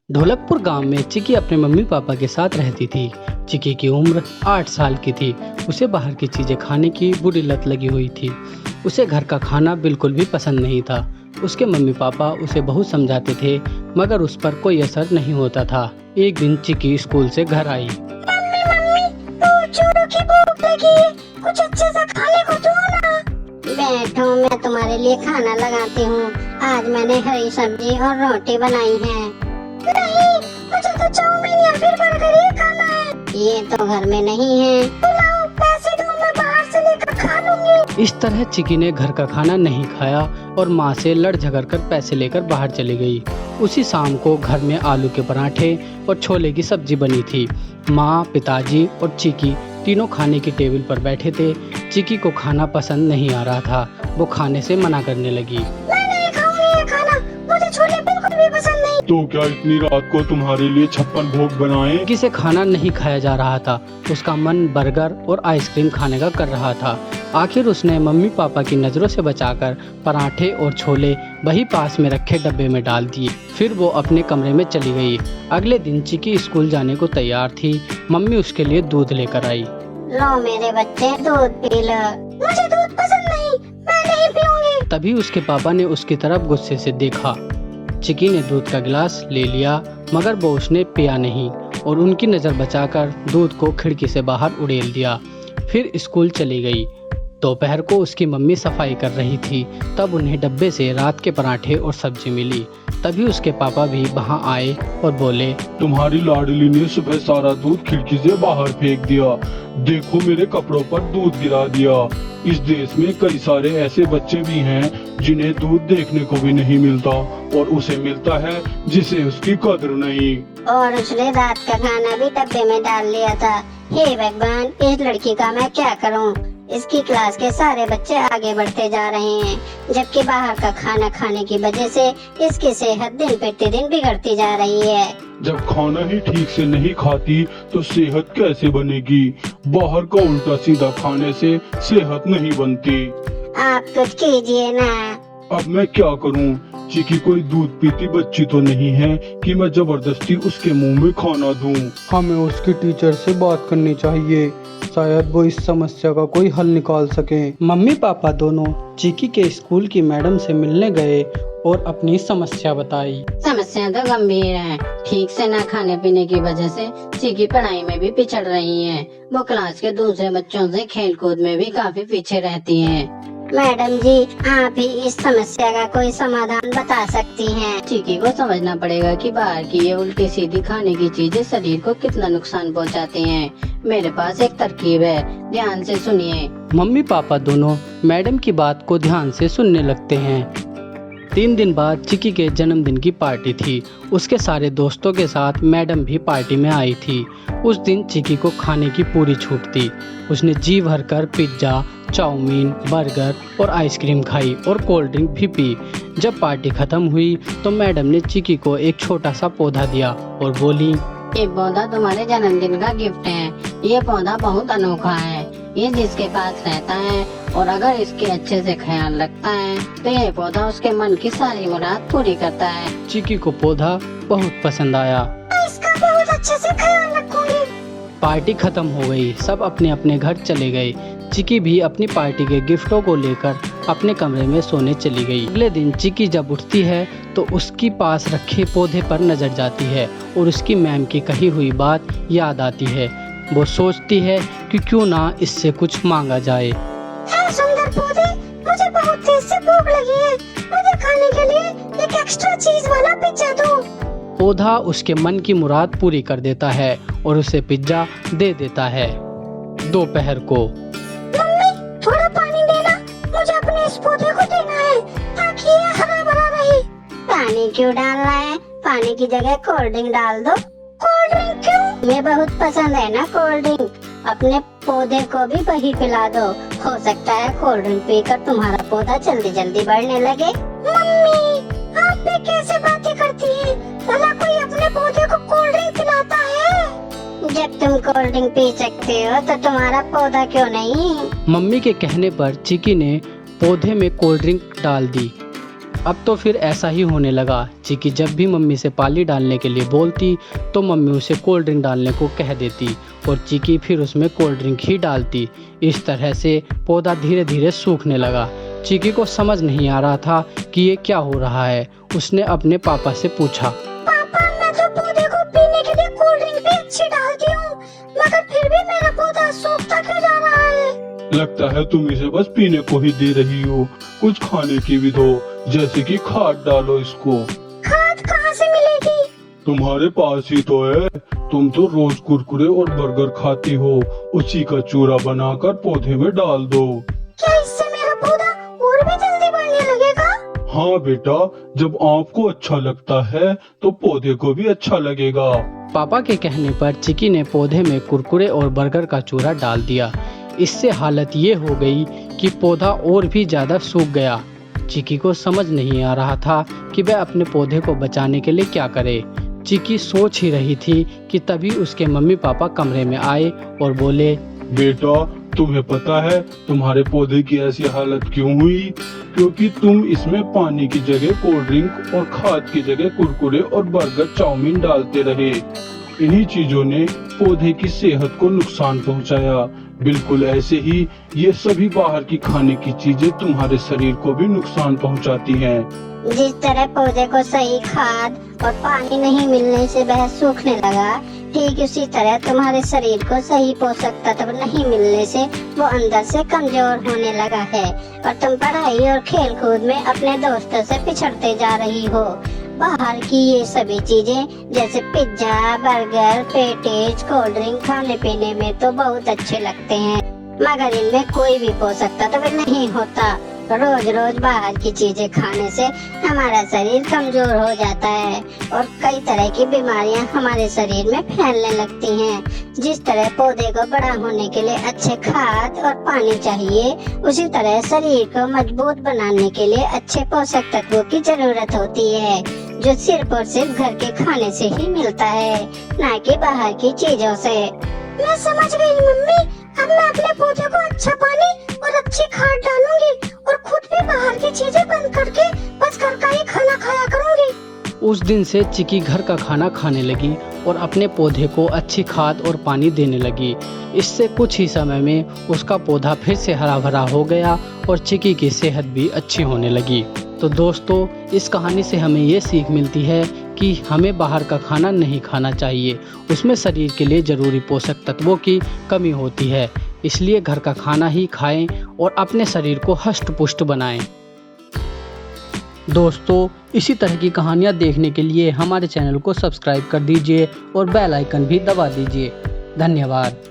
ढोलकपुर गांव में चिकी अपने मम्मी पापा के साथ रहती थी। चिकी की उम्र 8 साल की थी। उसे बाहर की चीजें खाने की बुरी लत लगी हुई थी। उसे घर का खाना बिल्कुल भी पसंद नहीं था। उसके मम्मी पापा उसे बहुत समझाते थे, मगर उस पर कोई असर नहीं होता था। एक दिन चिकी स्कूल से घर आई। मम्मी मम्मी, दूध चूरों की भूख लगी है, कुछ अच्छा सा खाने को दो ना। बैठो, मैं तुम्हारे लिए खाना लगाती हूँ। आज मैंने हरी सब्जी और रोटी बनाई है। नहीं, मुझे तो चाउमीन या फिर बर्गर ही खाना है। ये तो घर में नहीं है। बुलाओ, पैसे दो, मैं बाहर से लेकर खा लूंगी। इस तरह चिकी ने घर का खाना नहीं खाया और माँ से लड़ झगड़ कर पैसे लेकर बाहर चली गई। उसी शाम को घर में आलू के पराठे और छोले की सब्जी बनी थी। माँ, पिताजी और चिकी तीनों खाने की टेबल पर बैठे थे। चिकी को खाना पसंद नहीं आ रहा था। वो खाने से मना करने लगी। मैं नहीं खाऊंगी ये खाना, मुझे छोले बिल्कुल भी पसंद नहीं। तो क्या इतनी रात को तुम्हारे लिए 56 भोग बनाए? चिकी से खाना नहीं खाया जा रहा था। उसका मन बर्गर और आइसक्रीम खाने का कर रहा था। आखिर उसने मम्मी पापा की नज़रों से बचाकर पराठे और छोले वही पास में रखे डब्बे में डाल दिए। फिर वो अपने कमरे में चली गई। अगले दिन चिकी स्कूल जाने को तैयार थी। मम्मी उसके लिए दूध लेकर आई। लो मेरे बच्चे, दूध पी लो। मुझे दूध पसंद नहीं, मैं नहीं पीऊंगी। तभी उसके पापा ने उसकी तरफ गुस्से से देखा। चिकी ने दूध का गिलास ले लिया, मगर वो उसने पिया नहीं और उनकी नज़र बचाकर दूध को खिड़की से बाहर उड़ेल दिया। फिर स्कूल चली गई। दोपहर को उसकी मम्मी सफाई कर रही थी। तब उन्हें डब्बे से रात के पराठे और सब्जी मिली। तभी उसके पापा भी वहां आए और बोले, तुम्हारी लाडली ने सुबह सारा दूध खिड़की से बाहर फेंक दिया। देखो, मेरे कपड़ों पर दूध गिरा दिया। इस देश में कई सारे ऐसे बच्चे भी हैं जिन्हें दूध देखने को भी नहीं मिलता, और उसे मिलता है जिसे उसकी कदर नहीं। और उसने रात का खाना भी डब्बे में डाल लिया था। हे भगवान, इस लड़की का मैं क्या करूं? इसकी क्लास के सारे बच्चे आगे बढ़ते जा रहे हैं, जबकि बाहर का खाना खाने की वजह से इसकी सेहत दिन प्रतिदिन बिगड़ती जा रही है। जब खाना ही ठीक से नहीं खाती तो सेहत कैसे बनेगी? बाहर का उल्टा सीधा खाने से सेहत नहीं बनती। आप कुछ कीजिए ना। अब मैं क्या करूं? चिकी कोई दूध पीती बच्ची तो नहीं है कि मैं जबरदस्ती उसके मुंह में खाना दूं। हमें उसकी टीचर से बात करनी चाहिए। शायद वो इस समस्या का कोई हल निकाल सके। मम्मी पापा दोनों चिकी के स्कूल की मैडम से मिलने गए और अपनी समस्या बताई। समस्या तो गंभीर है। ठीक से ना खाने पीने की वजह से चिकी पढ़ाई में भी पिछड़ रही है। वो क्लास के दूसरे बच्चों से खेल कूद में भी काफी पीछे रहती है। मैडम जी, आप ही इस समस्या का कोई समाधान बता सकती हैं। चिकी को समझना पड़ेगा कि बाहर की ये उल्टी सीधी खाने की चीजें शरीर को कितना नुकसान पहुंचाती हैं। मेरे पास एक तरकीब है, ध्यान से सुनिए। मम्मी पापा दोनों मैडम की बात को ध्यान से सुनने लगते हैं। 3 दिन बाद चिकी के जन्मदिन की पार्टी थी। उसके सारे दोस्तों के साथ मैडम भी पार्टी में आई थी। उस दिन चिकी को खाने की पूरी छूट थी। उसने जी भरकर पिज्जा, चाउमीन, बर्गर और आइसक्रीम खाई और कोल्ड ड्रिंक भी पी। जब पार्टी खत्म हुई तो मैडम ने चिकी को एक छोटा सा पौधा दिया और बोली, ये पौधा तुम्हारे जन्मदिन का गिफ्ट है। ये पौधा बहुत अनोखा है। ये जिसके पास रहता है और अगर इसके अच्छे से ख्याल रखता है तो ये पौधा उसके मन की सारी मुराद पूरी करता है। चिकी को पौधा बहुत पसंद आया। मैं इसका बहुत अच्छे से ख्याल रखूंगी। पार्टी खत्म हो गई। सब अपने अपने घर चले गए। चिकी भी अपनी पार्टी के गिफ्टों को लेकर अपने कमरे में सोने चली गई। अगले दिन चिकी जब उठती है तो उसकी पास रखे पौधे पर नजर जाती है और उसकी मैम की कही हुई बात याद आती है। वो सोचती है कि क्यों ना इससे कुछ मांगा जाए। है सुंदर पौधे, मुझे बहुत तेज से भूख लगी है। मुझे खाने के लिए एक एक्स्ट्रा चीज वाला पिज्जा दो। पौधा उसके मन की मुराद पूरी कर देता है और उसे पिज्जा दे देता है। दोपहर को मम्मी, थोड़ा पानी देना, मुझे अपने इस पौधे को देना है ताकि ये हरा भरा रहे। पानी क्यों डाल रहा है? पानी की जगह कोल्ड ड्रिंक डाल दो। कोल्ड ड्रिंक क्यों? ये बहुत पसंद है ना कोल्ड ड्रिंक। अपने पौधे को भी वही पिला दो। हो सकता है कोल्ड ड्रिंक पीकर तुम्हारा पौधा जल्दी जल्दी बढ़ने लगे। मम्मी, आप भी कैसे बातें करती हैं? भला कोई अपने पौधे को कोल्ड ड्रिंक पिलाता है? जब तुम कोल्ड ड्रिंक पी सकते हो तो तुम्हारा पौधा क्यों नहीं? मम्मी के कहने पर चिकी ने पौधे में कोल्ड ड्रिंक डाल दी। अब तो फिर ऐसा ही होने लगा। चिकी जब भी मम्मी से पानी डालने के लिए बोलती तो मम्मी उसे कोल्ड ड्रिंक डालने को कह देती और चिकी फिर उसमें कोल्ड ड्रिंक ही डालती। इस तरह से पौधा धीरे धीरे सूखने लगा। चिकी को समझ नहीं आ रहा था कि ये क्या हो रहा है। उसने अपने पापा से पूछा, पापा, मैं तो पौधे को पीने के लिए कोल्ड ड्रिंक भी अच्छी डालती हूँ, मगर फिर भी मेरा पौधा सूखता क्यों जा रहा है? लगता है तुम इसे बस पीने को ही दे रही हो, कुछ खाने की भी दो, जैसे कि खाद डालो इसको। खाद कहाँ से मिलेगी? तुम्हारे पास ही तो है, तुम तो रोज कुरकुरे और बर्गर खाती हो, उसी का चूरा बनाकर पौधे में डाल दो। क्या इससे मेरा पौधा और भी जल्दी बढ़ने लगेगा? हाँ बेटा, जब आपको अच्छा लगता है तो पौधे को भी अच्छा लगेगा। पापा के कहने पर चिकी ने पौधे में कुरकुरे और बर्गर का चूरा डाल दिया। इससे हालत ये हो गई कि पौधा और भी ज्यादा सूख गया। चिकी को समझ नहीं आ रहा था कि वह अपने पौधे को बचाने के लिए क्या करे। चिकी सोच ही रही थी कि तभी उसके मम्मी पापा कमरे में आए और बोले, बेटा, तुम्हें पता है तुम्हारे पौधे की ऐसी हालत क्यों हुई? क्योंकि तुम इसमें पानी की जगह कोल्ड ड्रिंक और खाद की जगह कुरकुरे और बर्गर चाउमीन डालते रहे। इन्हीं चीजों ने पौधे की सेहत को नुकसान पहुंचाया। बिल्कुल ऐसे ही ये सभी बाहर की खाने की चीजें तुम्हारे शरीर को भी नुकसान पहुंचाती हैं। जिस तरह पौधे को सही खाद और पानी नहीं मिलने से वह सूखने लगा, ठीक उसी तरह तुम्हारे शरीर को सही पोषक तत्व नहीं मिलने से वो अंदर से कमजोर होने लगा है और तुम पढ़ाई और खेल कूद में अपने दोस्तों से पिछड़ते जा रही हो। बाहर की ये सभी चीजें जैसे pizza, burger, patties, cold drink खाने पीने में तो बहुत अच्छे लगते हैं, मगर इनमें कोई भी पोषक तत्व नहीं होता। रोज रोज बाहर की चीजें खाने से हमारा शरीर कमजोर हो जाता है और कई तरह की बीमारियां हमारे शरीर में फैलने लगती हैं। जिस तरह पौधे को बड़ा होने के लिए अच्छे खाद और पानी चाहिए, उसी तरह शरीर को मजबूत बनाने के लिए अच्छे पोषक तत्वों की जरूरत होती है, जो सिर्फ और सिर्फ घर के खाने से ही मिलता है, न कि बाहर की चीजों से। मैं समझ गई मम्मी, अब मैं अपने पौधे को अच्छा पानी और अच्छी खाद डालूंगी और खुद भी बाहर की चीजें बंद करके बस घर का ही खाना खाया करूंगी। उस दिन से चिकी घर का खाना खाने लगी और अपने पौधे को अच्छी खाद और पानी देने लगी। इससे कुछ ही समय में उसका पौधा फिर से हरा भरा हो गया और चिकी की सेहत भी अच्छी होने लगी। तो दोस्तों, इस कहानी से हमें ये सीख मिलती है कि हमें बाहर का खाना नहीं खाना चाहिए, उसमें शरीर के लिए ज़रूरी पोषक तत्वों की कमी होती है। इसलिए घर का खाना ही खाएं और अपने शरीर को हष्ट पुष्ट बनाएं। दोस्तों, इसी तरह की कहानियाँ देखने के लिए हमारे चैनल को सब्सक्राइब कर दीजिए और बेल आइकन भी दबा दीजिए। धन्यवाद।